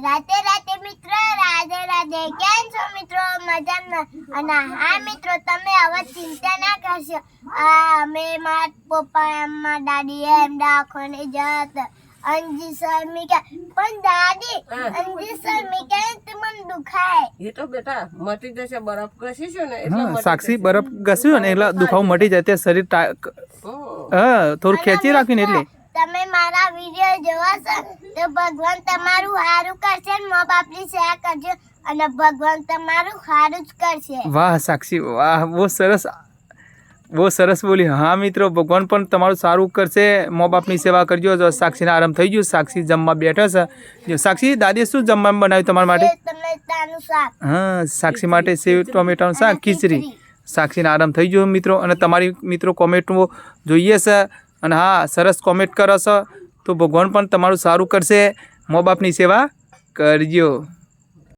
રાતે રાતે મિત્ર રાધે રાધે કેમ છો મિત્રો મજામાં અને હા મિત્રો તમે હવે ચિંતા ના કરશો અમે મારા પપ્પા મારા દાદી એમ દાખોને જત અંજી સર મી કે પણ દાદી અંજી સર મી કે તમને દુખાય એ તો બેટા મટી જશે બરફ ઘસીશું ને એટલે હા સાક્ષી બરફ ઘસ્યું ને એટલે દુખાવો મટી જાય તે શરીર થોડું ખેંચી રાખ્યું ને એટલે તમે મારા વિડિયો જોવો છો તો ભગવાન તમારું સારું કરશે ને મા બાપની સેવા કરજો અને ભગવાન તમારું સારું જ કરશે વાહ સાક્ષી વાહ બહુ સરસ બોલી હા મિત્રો ભગવાન પણ તમારું સારું કરશે મા બાપની સેવા કરજો જો સાક્ષીને આરામ થઈ ગયું સાક્ષી જમવા બેઠો છે જો સાક્ષી દાદીએ શું જમવાનું બનાવ્યું તમારા માટે ટમેટાનું શાક હા સાક્ષી માટે સેવ ટોમેટાનું શાક ખીચડી સાક્ષીને આરામ થઈ ગયો મિત્રો અને તમારી મિત્રો કોમેન્ટો જોઈએ છે અને હા સરસ કોમેન્ટ કરો છો તો ભગવાન પણ તમારું સારું કરશે મા બાપની સેવા કરજો।